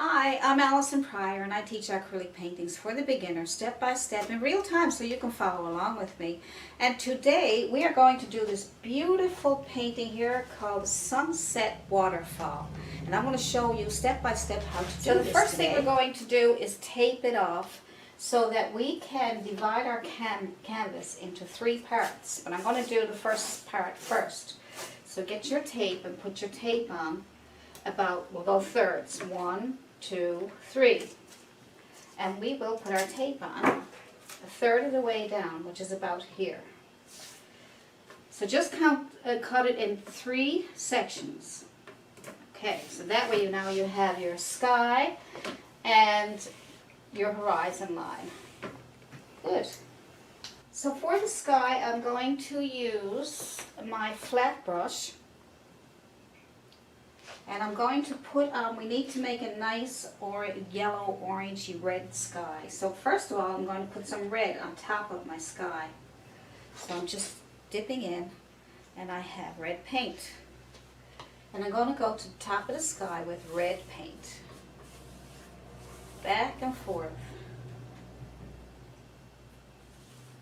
Hi, I'm Allison Pryor and I teach acrylic paintings for the beginner step by step in real time so you can follow along with me. And today we are going to do this beautiful painting here called Sunset Waterfall. And I'm going to show you step by step how to do this. So the first thing we're going to do is tape it off so that we can divide our canvas into 3 parts. But I'm going to do the first part first. So get your tape and put your tape on. We'll go thirds, 1, 2, 3. And we will put our tape on a third of the way down, which is about here. So just cut it in 3 sections. Okay, so that way now you have your sky and your horizon line. Good. So for the sky, I'm going to use my flat brush. And I'm going to put on, we need to make a nice yellow, orangey, red sky. So first of all, I'm going to put some red on top of my sky. So I'm just dipping in, and I have red paint. And I'm going to go to the top of the sky with red paint. Back and forth.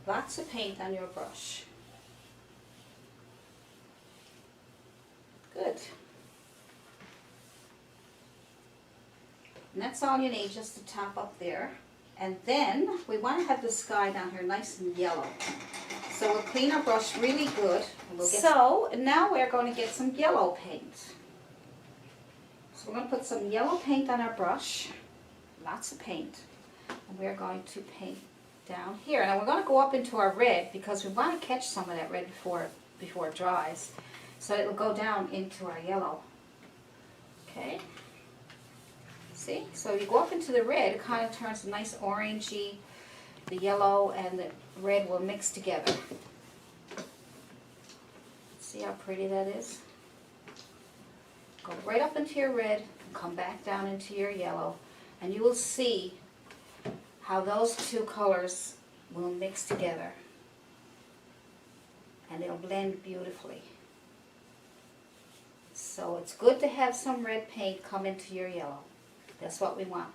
Lots of paint on your brush. Good. And that's all you need, just to top up there. And then we want to have the sky down here nice and yellow. So we'll clean our brush really good. So now we're going to get some yellow paint. So we're going to put some yellow paint on our brush. Lots of paint. And we're going to paint down here. Now we're going to go up into our red because we want to catch some of that red before it dries. So it will go down into our yellow. Okay. See? So you go up into the red, it kind of turns a nice orangey, the yellow and the red will mix together. See how pretty that is? Go right up into your red, and come back down into your yellow, and you will see how those 2 colors will mix together. And it'll blend beautifully. So it's good to have some red paint come into your yellow. That's what we want.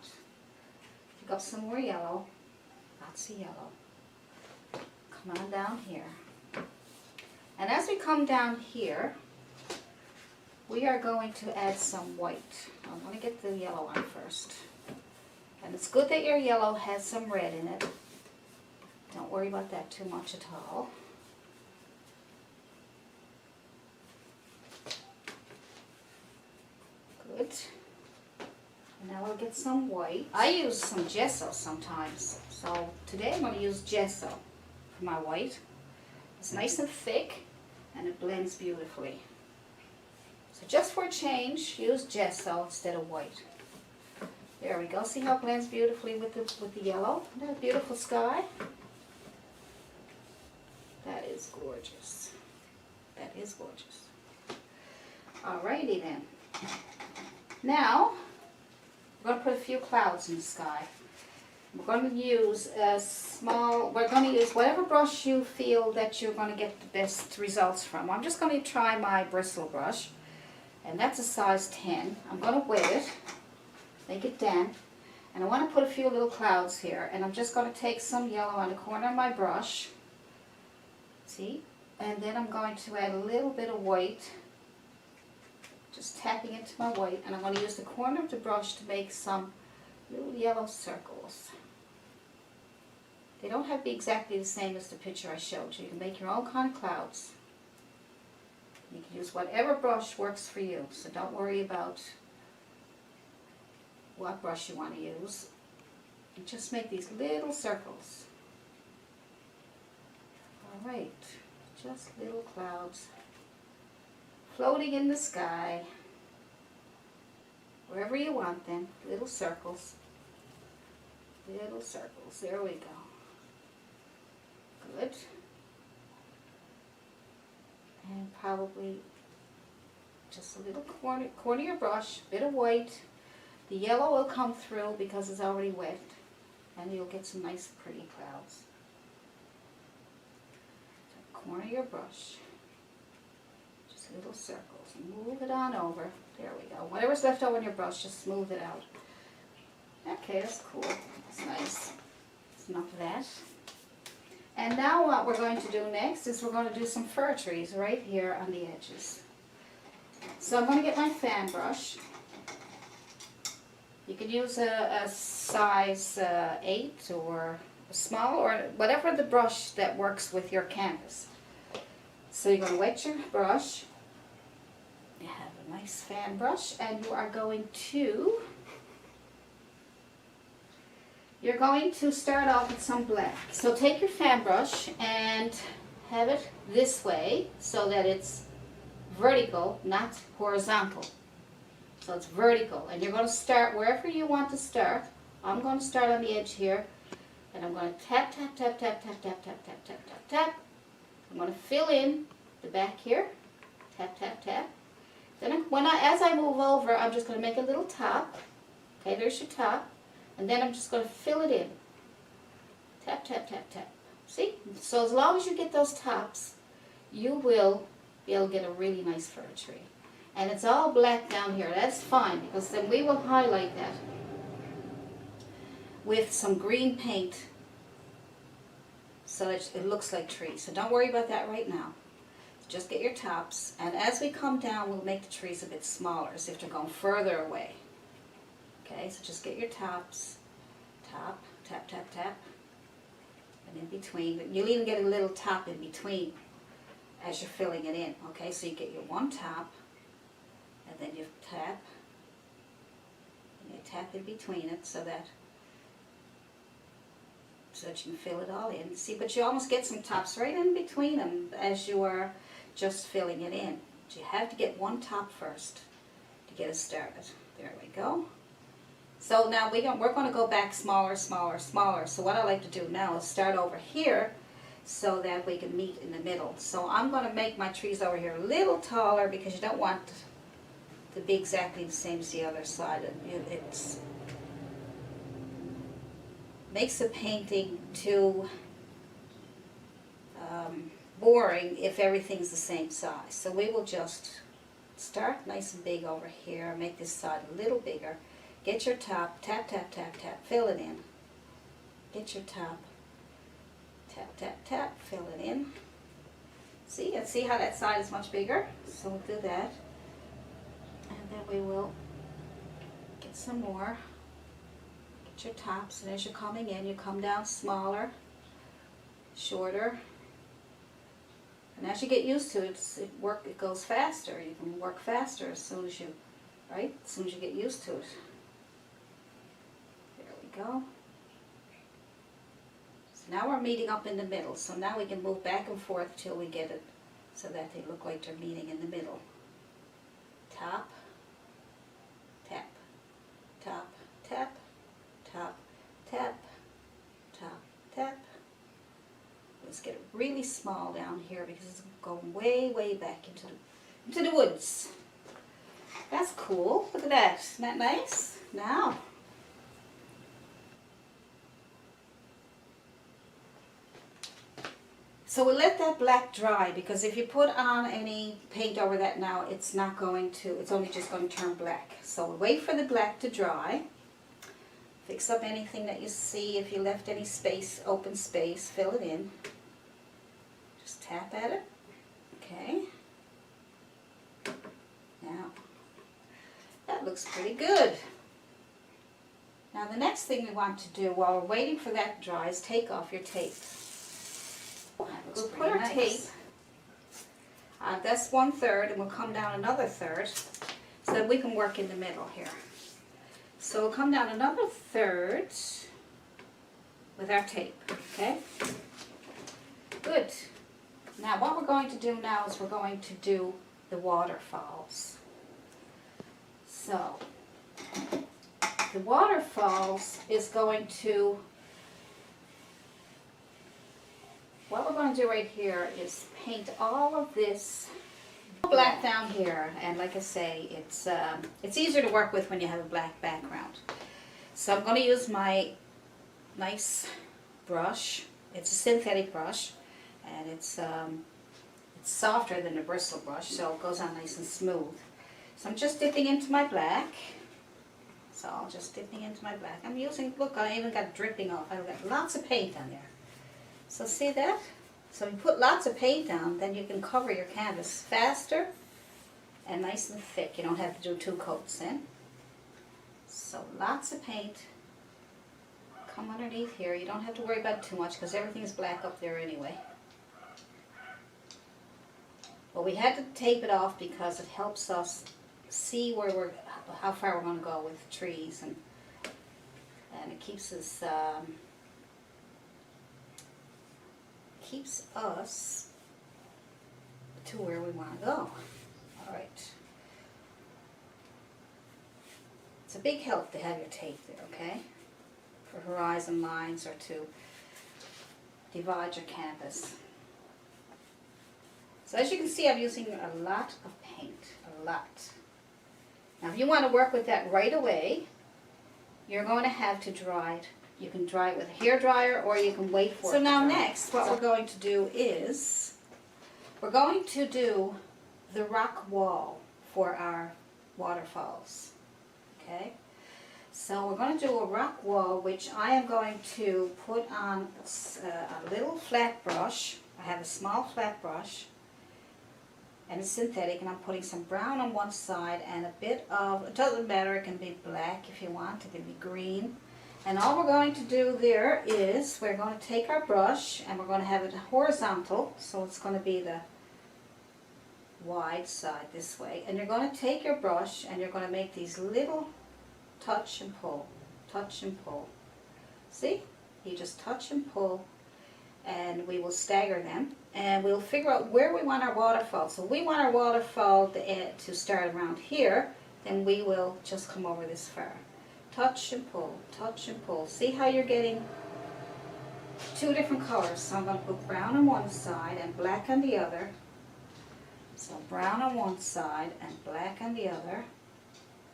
Pick up some more yellow. Lots of yellow. Come on down here. And as we come down here, we are going to add some white. I'm going to get the yellow on first. And it's good that your yellow has some red in it. Don't worry about that too much at all. Good. And now we'll get some white. I use some gesso sometimes. So today I'm going to use gesso for my white. It's nice and thick and it blends beautifully. So just for a change, use gesso instead of white. There we go. See how it blends beautifully with the yellow? Isn't that a beautiful sky? That is gorgeous. That is gorgeous. Alrighty then. Now, we're going to put a few clouds in the sky. We're going to use whatever brush you feel that you're going to get the best results from. I'm just going to try my Bristle brush, and that's a size 10. I'm going to wet it, make it damp, and I want to put a few little clouds here, and I'm just going to take some yellow on the corner of my brush, see, and then I'm going to add a little bit of white. Just tapping into my white, and I'm going to use the corner of the brush to make some little yellow circles. They don't have to be exactly the same as the picture I showed you. You can make your own kind of clouds. You can use whatever brush works for you, so don't worry about what brush you want to use. And just make these little circles. Alright, just little clouds. Floating in the sky, wherever you want them, little circles, there we go. Good. And probably just a little corner of your brush, bit of white. The yellow will come through because it's already wet, and you'll get some nice pretty clouds. So corner of your brush. Little circles and move it on over. There we go. Whatever's left over in your brush, just smooth it out. Okay, that's cool. That's nice. That's enough of that. And now what we're going to do next is we're going to do some fir trees right here on the edges. So I'm going to get my fan brush. You can use a size 8 or a small, or whatever the brush that works with your canvas. So you're going to wet your brush. You have a nice fan brush, and you are going to start off with some black. So take your fan brush and have it this way so that it's vertical, not horizontal. So it's vertical, and you're going to start wherever you want to start. I'm going to start on the edge here, and I'm going to tap, tap, tap, tap, tap, tap, tap, tap, tap, tap, tap. I'm going to fill in the back here. Tap, tap, tap. Then as I move over, I'm just going to make a little top. Okay, there's your top. And then I'm just going to fill it in. Tap, tap, tap, tap. See? So as long as you get those tops, you will be able to get a really nice fir tree. And it's all black down here. That's fine, because then we will highlight that with some green paint so that it looks like trees. So don't worry about that right now. Just get your tops, and as we come down, we'll make the trees a bit smaller as if they're going further away. Okay, so just get your tops, top, tap, tap, tap, and in between. You'll even get a little top in between as you're filling it in. Okay, so you get your one top, and then you tap, and you tap in between it so that you can fill it all in. See, but you almost get some tops right in between them as you are just filling it in. But you have to get one top first to get it started. There we go. So now we're going to go back smaller, smaller, smaller. So what I like to do now is start over here so that we can meet in the middle. So I'm going to make my trees over here a little taller because you don't want to be exactly the same as the other side. It's makes the painting too boring if everything's the same size. So we will just start nice and big over here, make this side a little bigger. Get your top, tap, tap, tap, tap, fill it in. Get your top, tap, tap, tap, fill it in. See, and see how that side is much bigger? So we'll do that. And then we will get some more. Get your tops, and as you're coming in, you come down smaller, shorter. And as you get used to it, it goes faster. You can work faster as soon as you, right? As soon as you get used to it. There we go. So now we're meeting up in the middle. So now we can move back and forth till we get it so that they look like they're meeting in the middle. Top, tap, top, tap, top, tap, top, tap. Let's get it really small down here because it's going way, way back into the woods. That's cool. Look at that. Isn't that nice? Now, so we'll let that black dry, because if you put on any paint over that now, it's not going to, it's only just going to turn black. So we'll wait for the black to dry. Fix up anything that you see. If you left any space, open space, fill it in. Just tap at it. Okay. Now, that looks pretty good. Now the next thing we want to do while we're waiting for that to dry is take off your tape. We'll put our tape, that's 1/3, and we'll come down another third so that we can work in the middle here. So we'll come down another third with our tape, okay? Good. Now what we're going to do now is we're going to do the waterfalls. So the waterfalls is going to, what we're going to do right here is paint all of this black down here, and like I say, it's easier to work with when you have a black background. So I'm going to use my nice brush. It's a synthetic brush, and it's softer than a bristle brush, so it goes on nice and smooth. So I'm just dipping into my black. So I'll just dipping into my black. I'm using, look, I even got dripping off. I've got lots of paint on there. So see that? So you put lots of paint down, then you can cover your canvas faster and nice and thick. You don't have to do 2 coats in. So lots of paint. Come underneath here. You don't have to worry about too much because everything's black up there anyway. But we had to tape it off because it helps us see where how far we're going to go with trees, and it keeps us to where we want to go. All right. It's a big help to have your tape there, okay? For horizon lines or to divide your canvas. So as you can see, I'm using a lot of paint, a lot. Now if you want to work with that right away, you're going to have to dry it. You can dry it with a hair dryer or you can wait for it to dry. So now next, what we're going to do is, we're going to do the rock wall for our waterfalls, okay? So we're going to do a rock wall, which I am going to put on a little flat brush. I have a small flat brush, and it's synthetic, and I'm putting some brown on one side and a bit of, it doesn't matter, it can be black if you want, it can be green. And all we're going to do there is, we're going to take our brush and we're going to have it horizontal, so it's going to be the wide side this way. And you're going to take your brush and you're going to make these little touch and pull, touch and pull. See? You just touch and pull, and we will stagger them, and we'll figure out where we want our waterfall. So we want our waterfall to start around here, then we will just come over this far. Touch and pull, touch and pull. See how you're getting 2 different colors. So I'm going to put brown on one side and black on the other. So brown on one side and black on the other.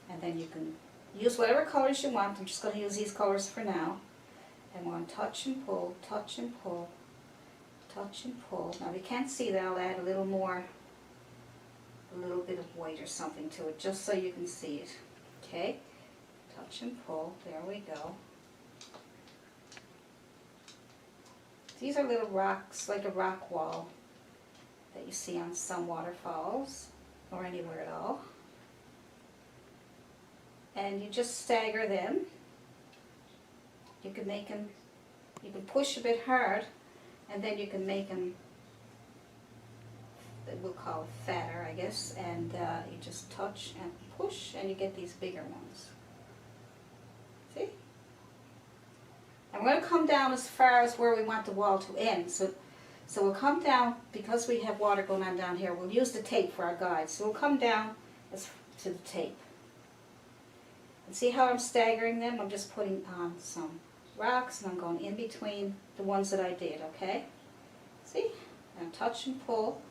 And then you can use whatever colors you want. I'm just going to use these colors for now. And we're going to touch and pull, touch and pull, touch and pull. Now if you can't see that, I'll add a little bit of white or something to it, just so you can see it. Okay? Touch and pull, there we go. These are little rocks, like a rock wall that you see on some waterfalls, or anywhere at all. And you just stagger them. You can make them, you can push a bit hard, and then you can make them, we'll call it fatter, I guess, and you just touch and push, and you get these bigger ones. See? And we're going to come down as far as where we want the wall to end. So we'll come down, because we have water going on down here, we'll use the tape for our guide. So we'll come down to the tape. And see how I'm staggering them? I'm just putting on some rocks, and I'm going in between the ones that I did, okay? See? And touch and pull.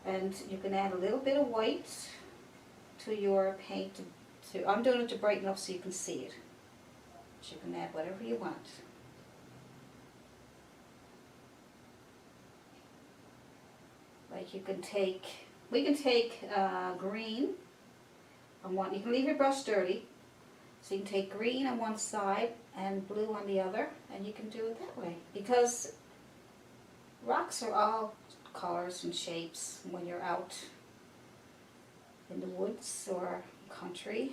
And you can add a little bit of white to your paint. I'm doing it to brighten up so you can see it. But you can add whatever you want. Like you can take, we can take green on one. You can leave your brush dirty. So you can take green on one side and blue on the other, and you can do it that way. Because rocks are all colors and shapes when you're out in the woods or country.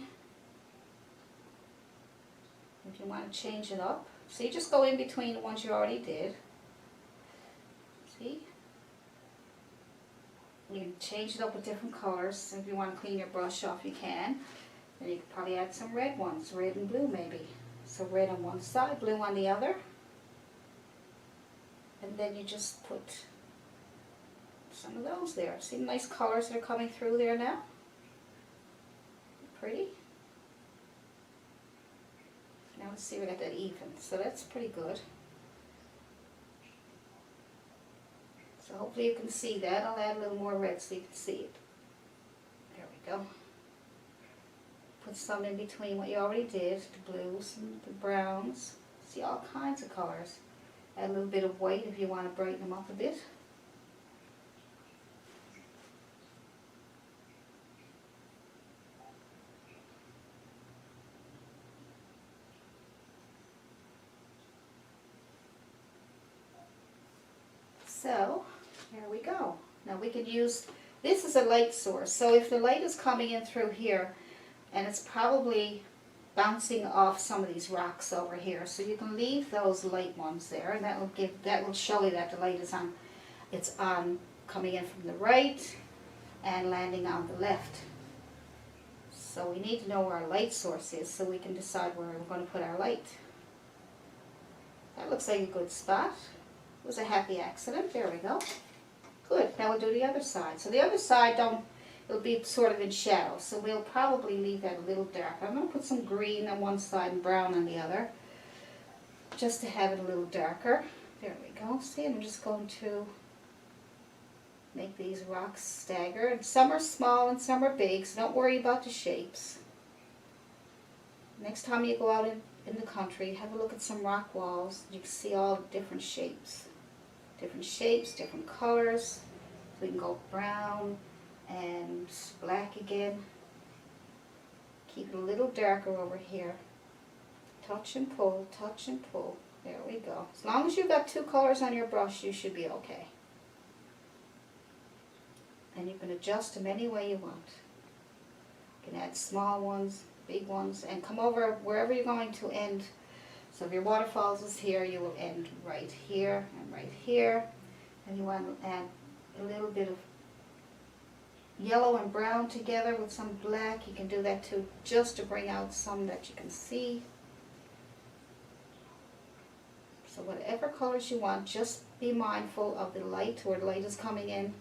If you want to change it up, so you just go in between the ones you already did. See? You can change it up with different colors. If you want to clean your brush off, you can. And you could probably add some red ones, red and blue maybe. So red on one side, blue on the other. And then you just put some of those there. See the nice colors that are coming through there now? Pretty. Now let's see, we got that even. So that's pretty good. So hopefully you can see that. I'll add a little more red so you can see it. There we go. Put some in between what you already did, the blues and the browns. See all kinds of colors. Add a little bit of white if you want to brighten them up a bit. we can use, this is a light source, so if the light is coming in through here, and it's probably bouncing off some of these rocks over here, so you can leave those light ones there, and that will show you that the light is on. It's on, coming in from the right and landing on the left. So we need to know where our light source is so we can decide where we're going to put our light. That looks like a good spot. It was a happy accident. There we go. Good. Now we'll do the other side. So the other side, it'll be sort of in shadow. So we'll probably leave that a little darker. I'm going to put some green on one side and brown on the other, just to have it a little darker. There we go. See, I'm just going to make these rocks stagger. And some are small and some are big, so don't worry about the shapes. Next time you go out in the country, have a look at some rock walls. You can see all different shapes. Different shapes, different colors. So we can go brown and black again. Keep it a little darker over here. Touch and pull, touch and pull. There we go. As long as you've got two colors on your brush, you should be okay. And you can adjust them any way you want. You can add small ones, big ones, and come over wherever you're going to end. So if your waterfalls is here, you will end right here and right here. And you want to add a little bit of yellow and brown together with some black. You can do that too, just to bring out some that you can see. So whatever colors you want, just be mindful of the light, where the light is coming in,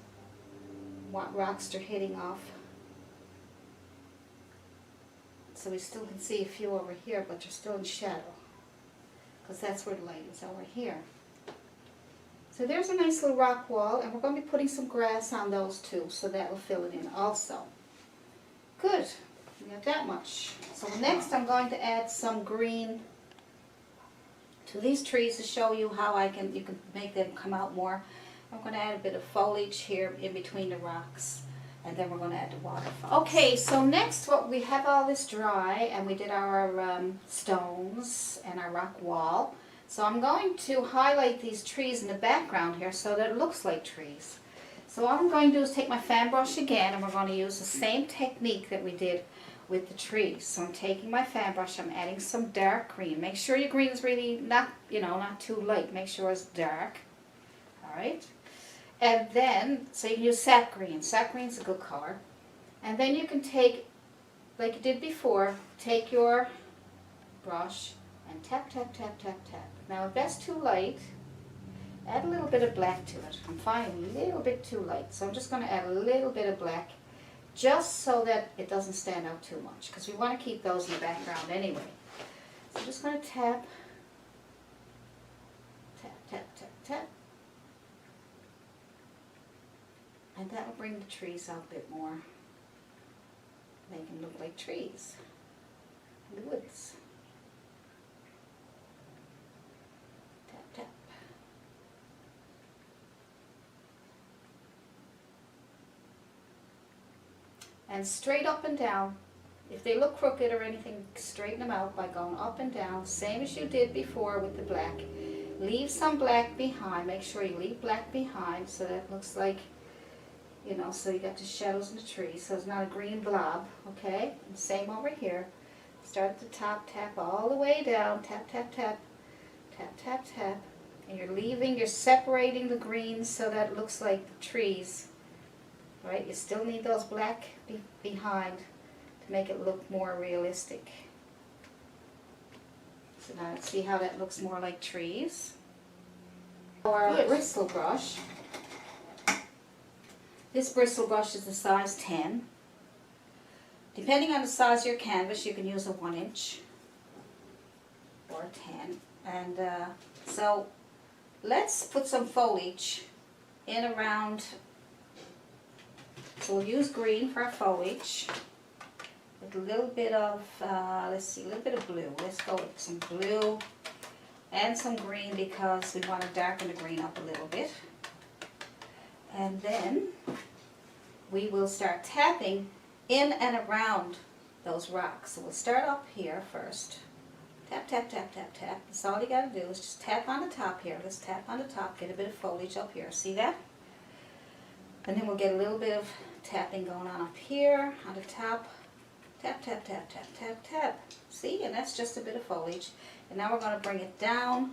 what rocks they're hitting off. So we still can see a few over here, but they're still in shadow, because that's where the light is, over here. So there's a nice little rock wall, and we're going to be putting some grass on those too, so that will fill it in also. Good, we got that much. So next I'm going to add some green to these trees to show you how you can make them come out more. I'm going to add a bit of foliage here in between the rocks, and then we're going to add the waterfall. Okay, so next we have all this dry, and we did our stones and our rock wall. So I'm going to highlight these trees in the background here so that it looks like trees. So what I'm going to do is take my fan brush again, and we're going to use the same technique that we did with the trees. So I'm taking my fan brush, I'm adding some dark green. Make sure your green is really not too light. Make sure it's dark. Alright. And then, so you can use sap green. Sap green is a good color. And then you can take, like you did before, take your brush and tap, tap, tap, tap, tap. Now if that's too light, add a little bit of black to it. I'm finding a little bit too light. So I'm just going to add a little bit of black, just so that it doesn't stand out too much, because we want to keep those in the background anyway. So I'm just going to tap, tap, tap, tap, tap. And that will bring the trees out a bit more. Make them look like trees in the woods. Tap, tap. And straight up and down. If they look crooked or anything, straighten them out by going up and down, same as you did before with the black. Leave some black behind. Make sure you leave black behind so that it looks like, so you got the shadows in the tree, so it's not a green blob, okay? And same over here. Start at the top, tap all the way down, tap, tap, tap, tap, tap, tap. And you're separating the greens so that it looks like the trees. Right? You still need those black behind to make it look more realistic. So now let's see how that looks more like trees. Our bristle brush. This bristle brush is the size 10. Depending on the size of your canvas, you can use a 1 inch or 10. And so let's put some foliage in around. So we'll use green for our foliage with a little bit of, a little bit of blue. Let's go with some blue and some green because we want to darken the green up a little bit. And then we will start tapping in and around those rocks. So we'll start up here first. Tap, tap, tap, tap, tap. That's all you got to do is just tap on the top here. Let's tap on the top, get a bit of foliage up here. See that? And then we'll get a little bit of tapping going on up here on the top. Tap, tap, tap, tap, tap, tap. See, and that's just a bit of foliage. And now we're going to bring it down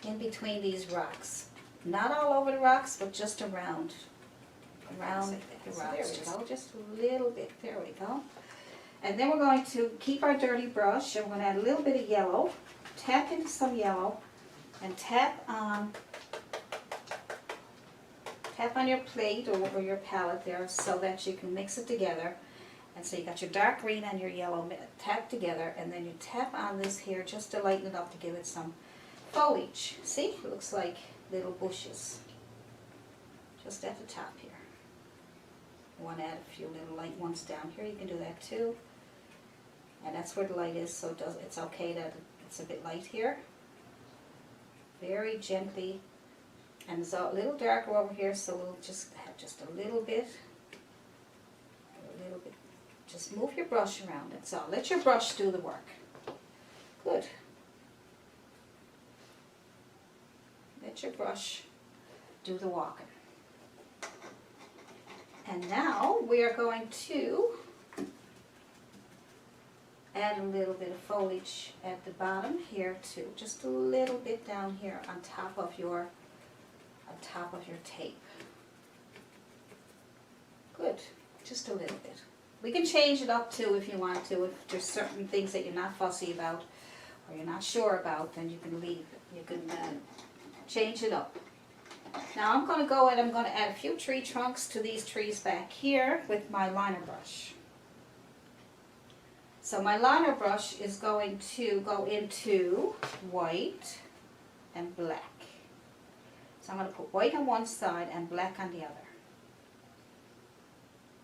in between these rocks. Not all over the rocks, but just around the rocks. So there we go, just a little bit. There we go. And then we're going to keep our dirty brush, and we're going to add a little bit of yellow. Tap into some yellow, and tap on your plate or your palette there so that you can mix it together. And so you got your dark green and your yellow tapped together, and then you tap on this here just to lighten it up to give it some foliage. See, it looks like little bushes just at the top here. You want to add a few little light ones down here, you can do that too. And that's where the light is, so it's okay that it's a bit light here. Very gently. And it's a little darker over here, so we'll just have just a little bit. Just move your brush around, that's all. Let your brush do the work. Good. Let your brush do the walking. And now we are going to add a little bit of foliage at the bottom here too. Just a little bit down here on top of your tape. Good. Just a little bit. We can change it up too if you want to. If there's certain things that you're not fussy about or you're not sure about, then you can leave it. You can change it up. Now I'm going to go and I'm going to add a few tree trunks to these trees back here with my liner brush. So my liner brush is going to go into white and black. So I'm going to put white on one side and black on the other.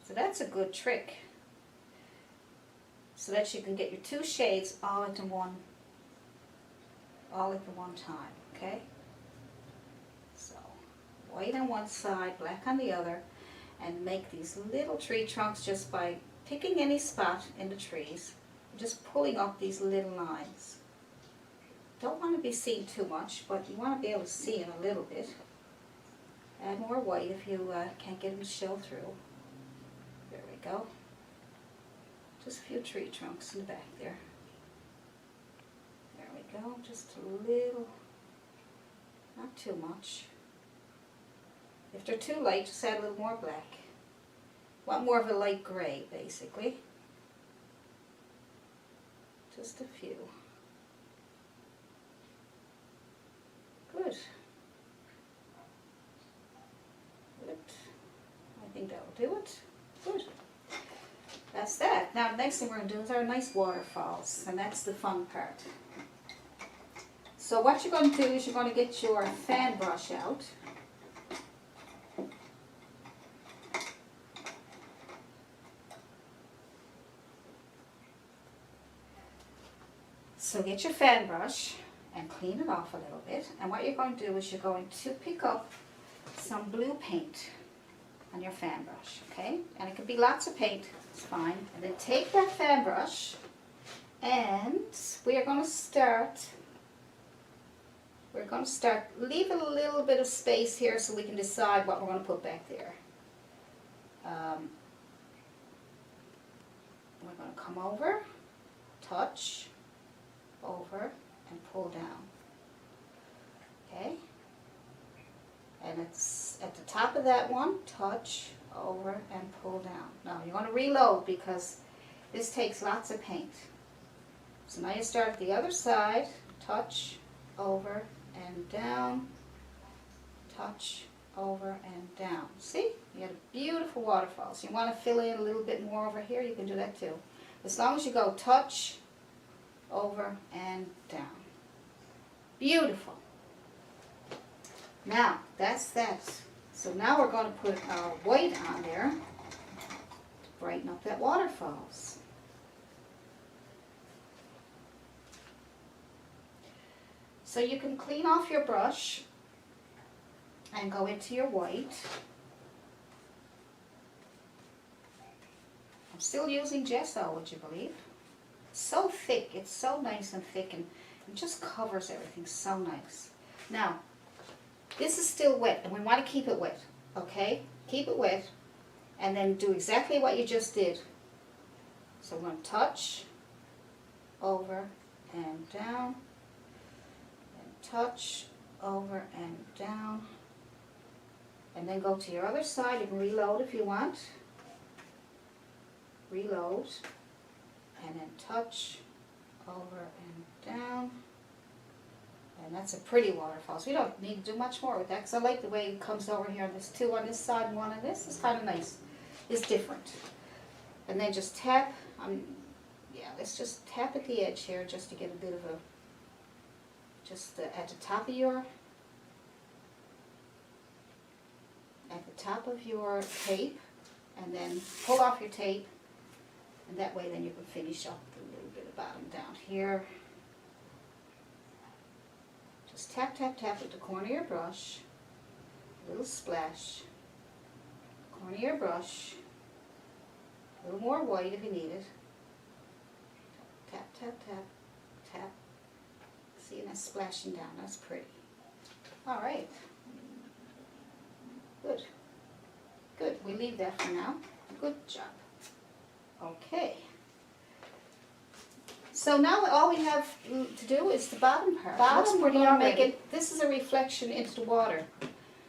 So that's a good trick, so that you can get your two shades all at the one time, okay? So white on one side, black on the other, and make these little tree trunks just by picking any spot in the trees, just pulling up these little lines. Don't want to be seen too much, but you want to be able to see it a little bit. Add more white if you can't get them to show through. There we go. Just a few tree trunks in the back there. There we go, just a little, not too much. If they're too light, just add a little more black. Want more of a light gray, basically. Just a few. Good. Good. I think that'll do it. Good. That's that. Now the next thing we're going to do is our nice waterfalls, and that's the fun part. So what you're going to do is you're going to get your fan brush out. So get your fan brush and clean it off a little bit. And what you're going to do is you're going to pick up some blue paint on your fan brush, okay? And it could be lots of paint, it's fine. And then take that fan brush and we are going to start, leave a little bit of space here so we can decide what we're going to put back there. We're going to come over, touch, over, and pull down, okay? And it's at the top of that one, touch, over, and pull down. Now you want to reload because this takes lots of paint. So now you start at the other side, touch, over, and down, touch, over, and down. See? You got a beautiful waterfall. So you want to fill in a little bit more over here, you can do that too. As long as you go touch, over, and down. Beautiful. Now, that's that. So now we're going to put our white on there to brighten up that waterfalls. So you can clean off your brush and go into your white. I'm still using gesso, would you believe? So thick, it's so nice and thick, and it just covers everything so nice. Now, this is still wet, and we want to keep it wet, okay? Keep it wet, and then do exactly what you just did. So I'm going to touch, over and down, and touch, over and down, and then go to your other side. You can reload if you want. Reload, and then touch, over and down. And that's a pretty waterfall. So we don't need to do much more with that, because I like the way it comes over here. There's two on this side and one on this. It's kind of nice. It's different. And then just tap. Yeah, let's just tap at the edge here just to get a bit of a, just at the top of your tape, and then pull off your tape, and that way then you can finish up a little bit of bottom down here. Just tap, tap, tap with the corner of your brush, a little splash, corner of your brush, a little more white if you need it. Tap, tap, tap, tap. See, and that's splashing down. That's pretty. All right. Good. Good. We leave that for now. Good job. Okay. So now all we have to do is the bottom part. Bottom, we're going to make it, this is a reflection into the water.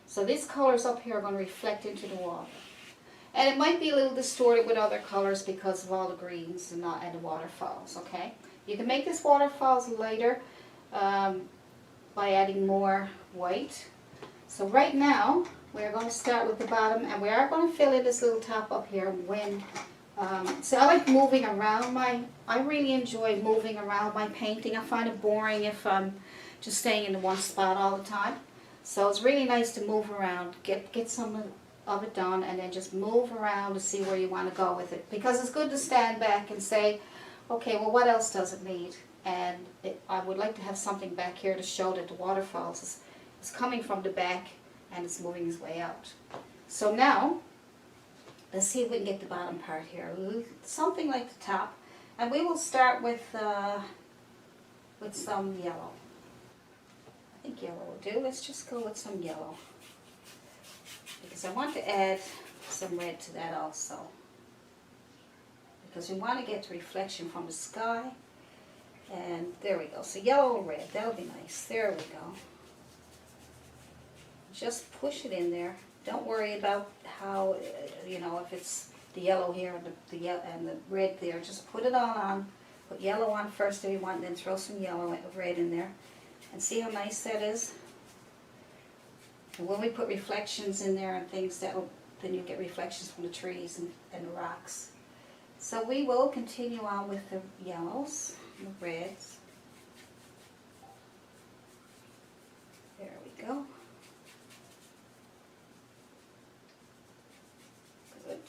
So these colors up here are going to reflect into the water. And it might be a little distorted with other colors because of all the greens and the waterfalls, okay? You can make this waterfalls lighter by adding more white. So right now, we're going to start with the bottom, and we are going to fill in this little top up here when, so I like moving around I really enjoy moving around my painting. I find it boring if I'm just staying in one spot all the time. So it's really nice to move around, get some of it done, and then just move around to see where you want to go with it. Because it's good to stand back and say, okay, well, what else does it need? And I would like to have something back here to show that the waterfalls is coming from the back and it's moving its way out. So now, let's see if we can get the bottom part here. Something like the top. And we will start with some yellow. I think yellow will do. Let's just go with some yellow, because I want to add some red to that also, because we want to get the reflection from the sky. And there we go. So yellow or red, that'll be nice. There we go. Just push it in there. Don't worry about how, if it's the yellow here and the red there. Just put it all on. Put yellow on first if you want, then throw some yellow and red in there. And see how nice that is? And when we put reflections in there and things, then you get reflections from the trees and the rocks. So we will continue on with the yellows and the reds. There we go. Good.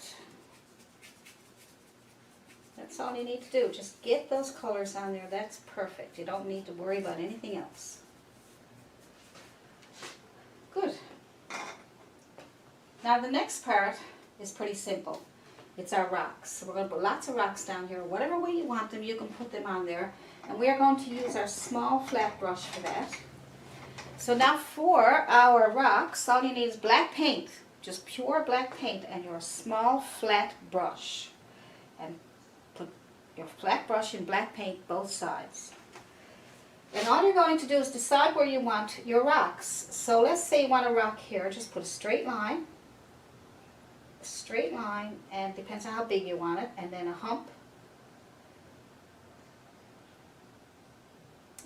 That's all you need to do. Just get those colors on there. That's perfect. You don't need to worry about anything else. Good. Now the next part is pretty simple. It's our rocks. So we're going to put lots of rocks down here. Whatever way you want them, you can put them on there. And we are going to use our small flat brush for that. So now for our rocks, all you need is black paint. Just pure black paint and your small flat brush. And put your flat brush in black paint both sides. And all you're going to do is decide where you want your rocks. So let's say you want a rock here. Just put a straight line, and depends on how big you want it, and then a hump,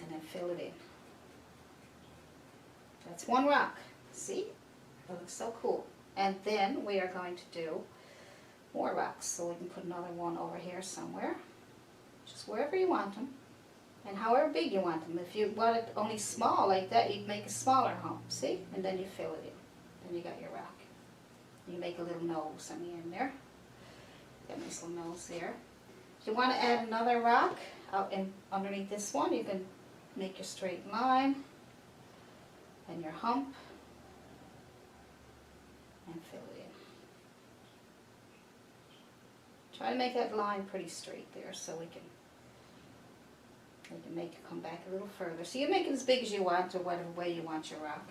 and then fill it in. That's one rock. See? That looks so cool. And then we are going to do more rocks. So we can put another one over here somewhere. Just wherever you want them. And however big you want them. If you want it only small like that, you make a smaller hump. See? And then you fill it in. Then you got your rock. You make a little nose on the end there. Got a nice little nose there. If you want to add another rock out in underneath this one, you can make your straight line and your hump and fill it in. Try to make that line pretty straight there so we can make it come back a little further. So you make it as big as you want or whatever way you want your rock.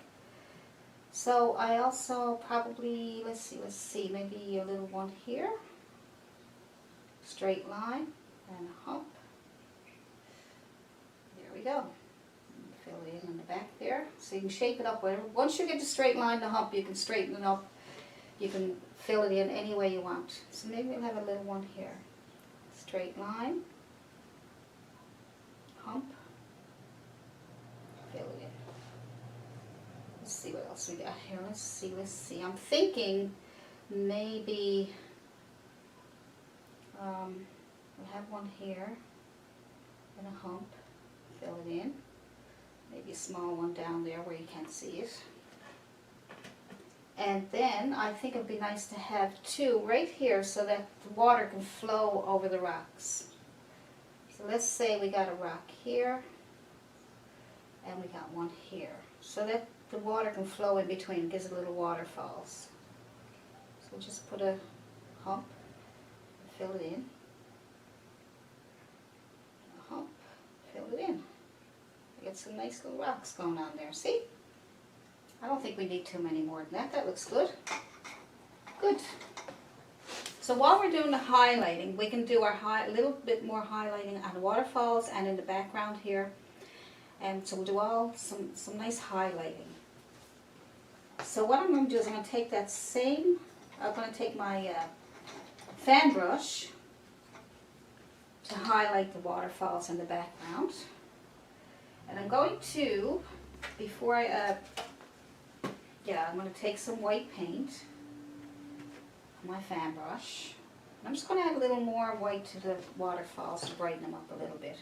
So I also probably, let's see, maybe a little one here. Straight line and a hump. There we go. Fill it in the back there. So you can shape it up. Once you get the straight line, the hump, you can straighten it up. You can fill it in any way you want. So maybe we'll have a little one here. Straight line, hump, fill it in. Let's see what else we got here. Let's see. I'm thinking maybe we'll have one here and a hump. Fill it in. Maybe a small one down there where you can't see it. And then I think it'd be nice to have two right here so that the water can flow over the rocks. So let's say we got a rock here and we got one here. So that the water can flow in between, gives it little waterfalls. So just put a hump, fill it in. A hump, fill it in. Get some nice little rocks going on there. See? I don't think we need too many more than that. That looks good. Good. So while we're doing the highlighting, we can do our little bit more highlighting on the waterfalls and in the background here. And so we'll do some nice highlighting. So what I'm going to do is I'm going to take that same, I'm going to take my fan brush to highlight the waterfalls in the background. And I'm going to, before I, I'm going to take some white paint on my fan brush. And I'm just going to add a little more white to the waterfalls to brighten them up a little bit.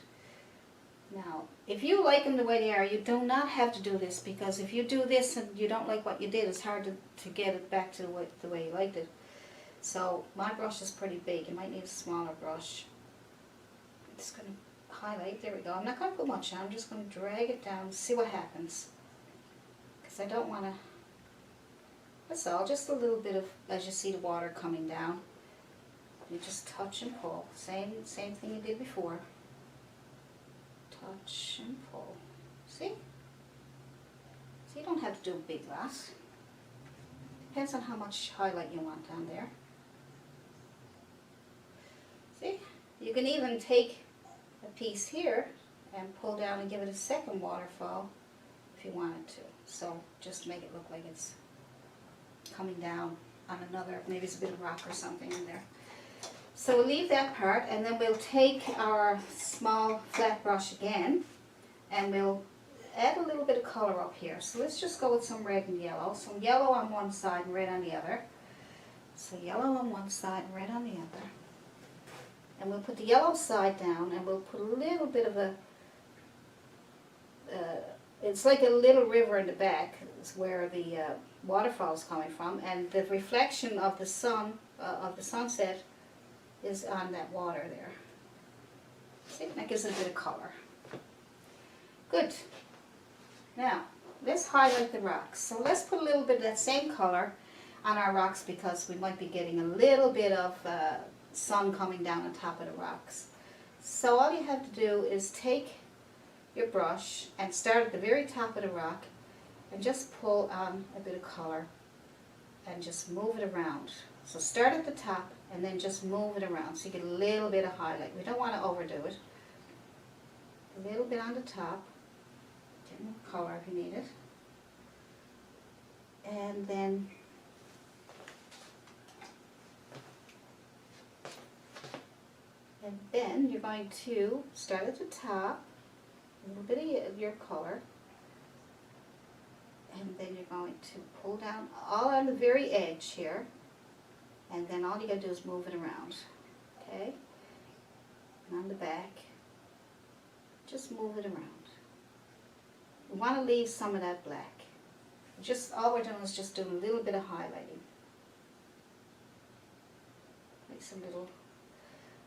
Now, if you like them the way they are, you do not have to do this, because if you do this and you don't like what you did, it's hard to get it back to the way you liked it. So my brush is pretty big. You might need a smaller brush. I'm just going to highlight. There we go. I'm not going to put much on. I'm just going to drag it down and see what happens. Because I don't want to... That's all. Just a little bit of, as you see the water coming down. You just touch and pull. Same thing you did before. Touch and pull. See? So you don't have to do a big lot. Depends on how much highlight you want down there. See? You can even take a piece here and pull down and give it a second waterfall if you wanted to. So just make it look like it's coming down on another, maybe it's a bit of rock or something in there. So we'll leave that part, and then we'll take our small flat brush again and we'll add a little bit of color up here. So let's just go with some red and yellow. Some yellow on one side and red on the other. So yellow on one side and red on the other. And we'll put the yellow side down and we'll put a little bit of a, it's like a little river in the back is where the waterfall is coming from, and the reflection of the sun, of the sunset is on that water there. See, that gives it a bit of color. Good. Now, let's highlight the rocks. So let's put a little bit of that same color on our rocks because we might be getting a little bit of sun coming down on top of the rocks. So all you have to do is take your brush and start at the very top of the rock and just pull on a bit of color and just move it around. So start at the top and then just move it around so you get a little bit of highlight. We don't want to overdo it. A little bit on the top. Get more color if you need it. And then you're going to start at the top, a little bit of your color, and then you're going to pull down all on the very edge here, and then all you got to do is move it around, okay? And on the back, just move it around. We want to leave some of that black. Just all we're doing is just doing a little bit of highlighting. Make some little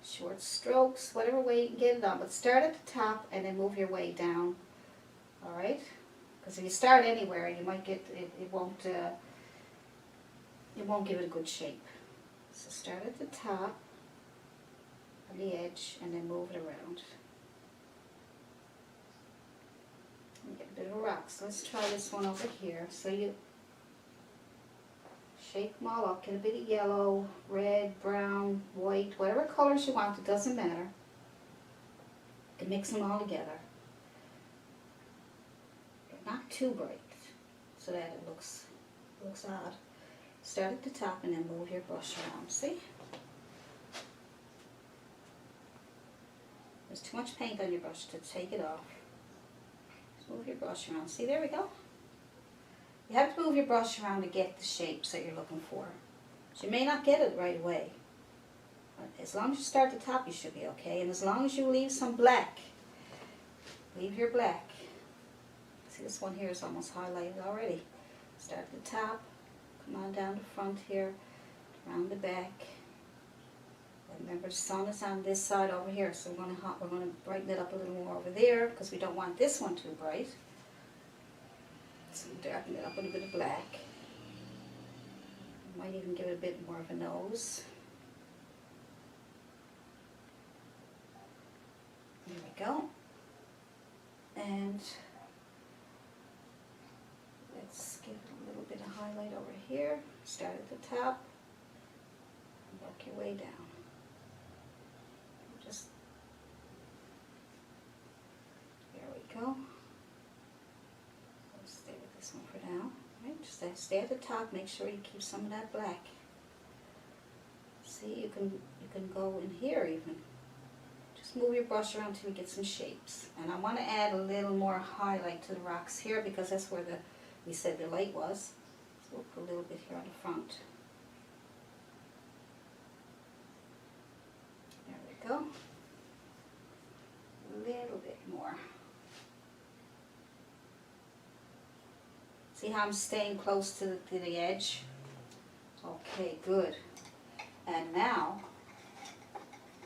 short strokes, whatever way you can get it on, but start at the top and then move your way down. All right? Because if you start anywhere, you might get it won't give it a good shape. So start at the top, on the edge, and then move it around. And get a bit of a rock. So let's try this one over here. So you Shake them all up. Get a bit of yellow, red, brown, white, whatever colors you want. It doesn't matter. You can mix them all together. But not too bright, so that it looks odd. Start at the top and then move your brush around. See? There's too much paint on your brush to take it off. Just move your brush around. See, there we go. You have to move your brush around to get the shapes that you're looking for. So you may not get it right away. But as long as you start at the top, you should be okay. And as long as you leave some black, leave your black. See, this one here is almost highlighted already. Start at the top, come on down the front here, around the back. Remember, the sun is on this side over here, so we're going to brighten it up a little more over there because we don't want this one too bright. So darken it up with a bit of black. Might even give it a bit more of a nose. There we go. And let's give it a little bit of highlight over here. Start at the top and work your way down. There we go. Let's stay with this one for now. Right, just stay at the top. Make sure you keep some of that black. See, you can go in here even. Just move your brush around till you get some shapes. And I want to add a little more highlight to the rocks here because that's where we said the light was. So we'll put a little bit here on the front. There we go. A little bit more. See how I'm staying close to the edge? Okay, good. And now,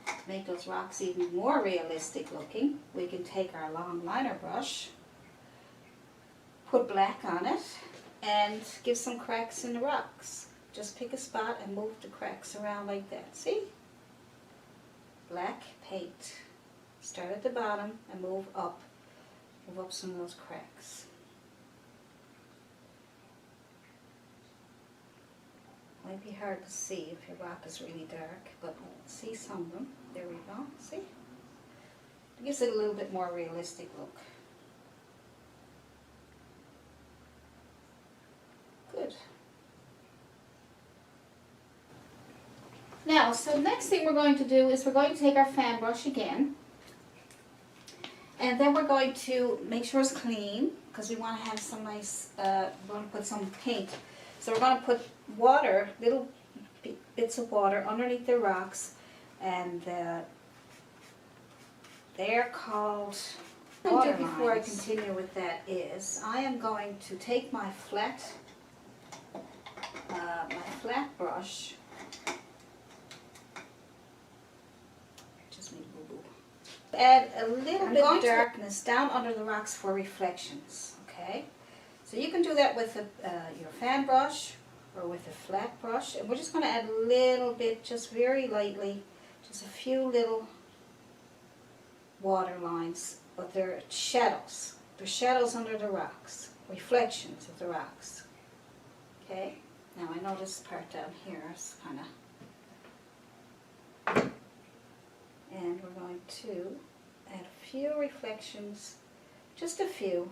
to make those rocks even more realistic looking, we can take our long liner brush, put black on it, and give some cracks in the rocks. Just pick a spot and move the cracks around like that. See? Black paint. Start at the bottom and move up some of those cracks. Might be hard to see if your rock is really dark, but see some of them. There we go. See? It gives it a little bit more realistic look. Good. Now, so next thing we're going to do is we're going to take our fan brush again. And then we're going to make sure it's clean because we want to have some nice, we're going to put some paint. So we're going to put water, little bits of water underneath the rocks, and they're called water lines. Before I continue with that is, I am going to take my flat brush. Just made a boo-boo. Add a little bit of darkness down under the rocks for reflections. Okay. So you can do that with your fan brush or with a flat brush. And we're just going to add a little bit, just very lightly, just a few little water lines. But they're shadows. They're shadows under the rocks, reflections of the rocks. Okay? Now I know this part down here is kind of... And we're going to add a few reflections, just a few.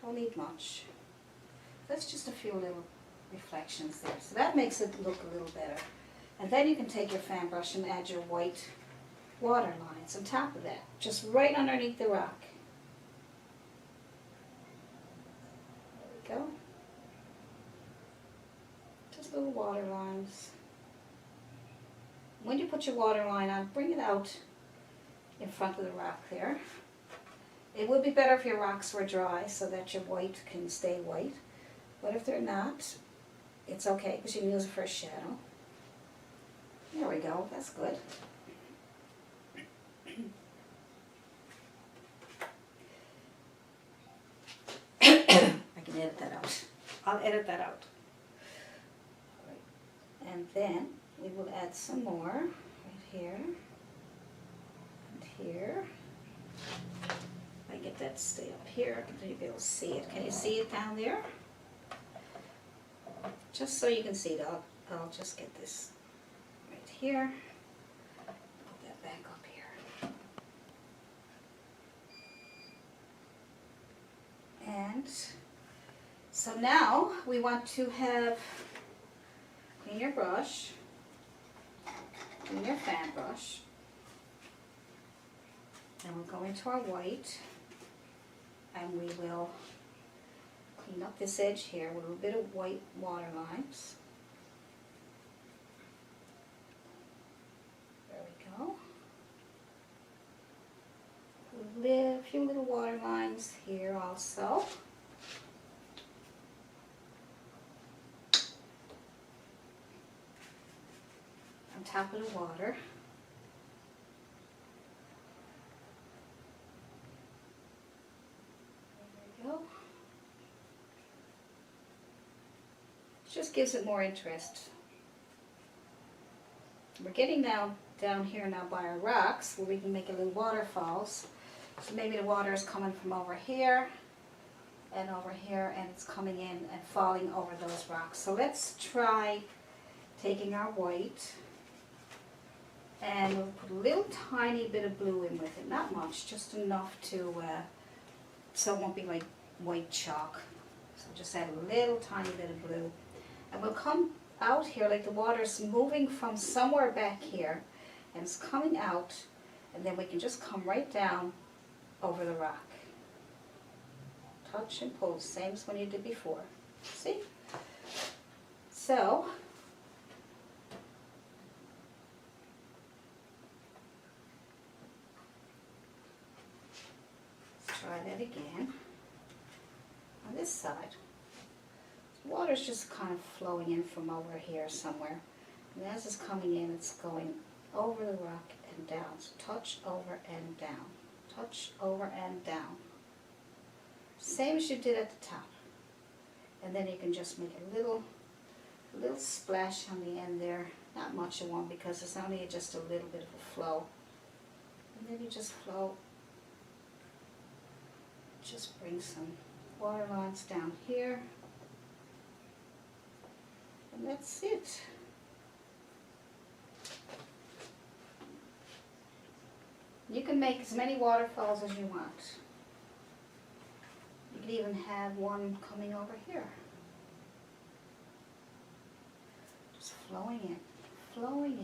Don't need much. That's just a few little reflections there. So that makes it look a little better. And then you can take your fan brush and add your white water lines on top of that, just right underneath the rock. There we go. Just little water lines. When you put your water line on, bring it out in front of the rock there. It would be better if your rocks were dry so that your white can stay white. But if they're not, it's okay because you can use it for a shadow. There we go, that's good. I can edit that out. I'll edit that out. All right. And then we will add some more right here and here. If I get that to stay up here, I can be able to see it. Can you see it down there? just so you can see it. I'll just get this right here. Put that back up here. And so now we want to clean your brush, clean your fan brush. And we'll go into our white, and we will clean up this edge here with a little bit of white water lines. There we go. A few little water lines here also. On top of the water. Just gives it more interest. We're getting down here now by our rocks where we can make a little waterfalls. So maybe the water is coming from over here and over here, and it's coming in and falling over those rocks. So let's try taking our white, and we'll put a little tiny bit of blue in with it. Not much, just enough to so it won't be like white chalk. So just add a little tiny bit of blue. And we'll come out here like the water's moving from somewhere back here, and it's coming out, and then we can just come right down over the rock. Touch and pull, same as when you did before. See? So, let's try that again on this side. Water's just kind of flowing in from over here somewhere. And as it's coming in, it's going over the rock and down. So touch over and down. Touch over and down. Same as you did at the top. And then you can just make a little splash on the end there. Not much of one because it's only just a little bit of a flow. And then you just flow. Just bring some water lines down here. And that's it. You can make as many waterfalls as you want. You could even have one coming over here. Just flowing in, flowing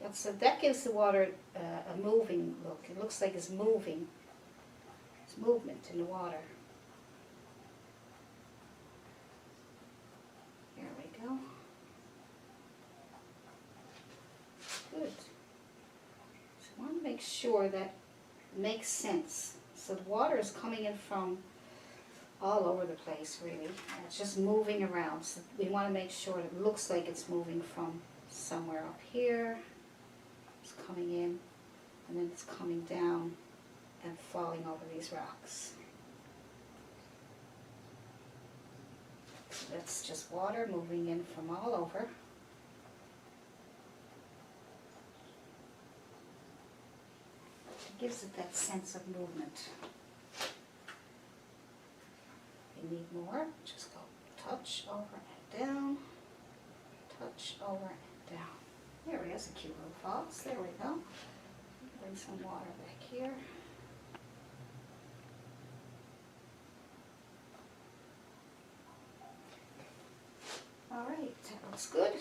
in. So that gives the water a moving look. It looks like it's moving. It's movement in the water. Go. Good. So I want to make sure that makes sense. So the water is coming in from all over the place, really. And it's just moving around. So we want to make sure it looks like it's moving from somewhere up here. It's coming in, and then it's coming down and falling over these rocks. That's just water moving in from all over. It gives it that sense of movement. If you need more, just go touch over and down, touch over and down. There we go, some cute little fox. There we go. Bring some water back here. All right, that looks good.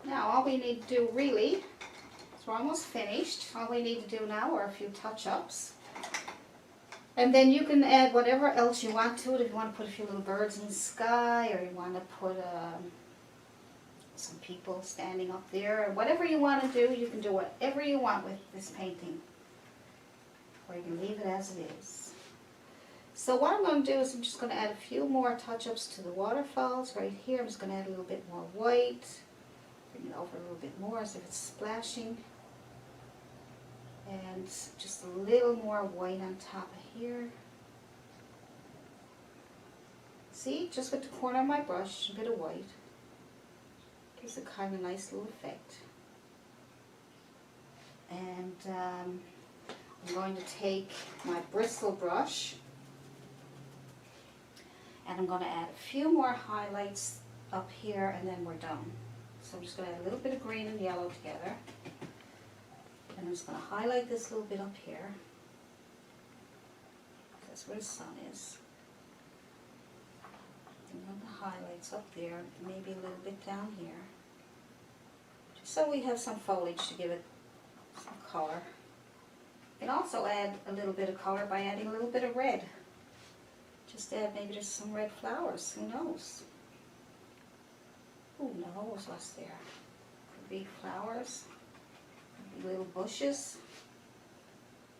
Now all we need to do really, is we're almost finished. All we need to do now are a few touch-ups. And then you can add whatever else you want to it. If you want to put a few little birds in the sky, or you want to put some people standing up there, or whatever you want to do, you can do whatever you want with this painting. Or you can leave it as it is. So what I'm going to do is I'm just going to add a few more touch-ups to the waterfalls right here. I'm just going to add a little bit more white. Bring it over a little bit more as if it's splashing. And just a little more white on top of here. See, just with the corner of my brush, a bit of white. Gives it kind of a nice little effect. And I'm going to take my bristle brush and I'm going to add a few more highlights up here and then we're done. So I'm just going to add a little bit of green and yellow together. And I'm just going to highlight this little bit up here. That's where the sun is. And then the highlights up there, maybe a little bit down here. Just so we have some foliage to give it some color. You can also add a little bit of color by adding a little bit of red. Just add maybe just some red flowers, who knows? Who knows what's there? Could be flowers, could be little bushes.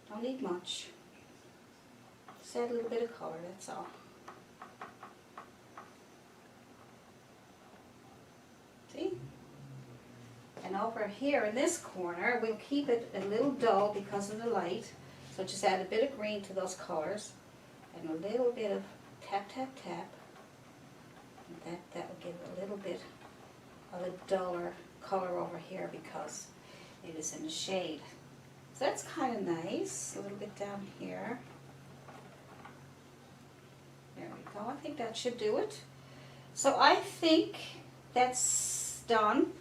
Don't need much. Just add a little bit of color, that's all. See? And over here in this corner, we'll keep it a little dull because of the light. So just add a bit of green to those colors and a little bit of tap, tap, tap. And that will give it a little bit of a duller color over here because it is in the shade. So that's kind of nice. A little bit down here. There we go. I think that should do it. So I think that's done.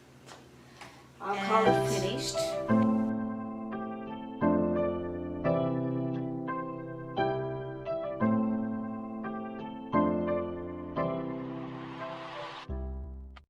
I'll call it finished.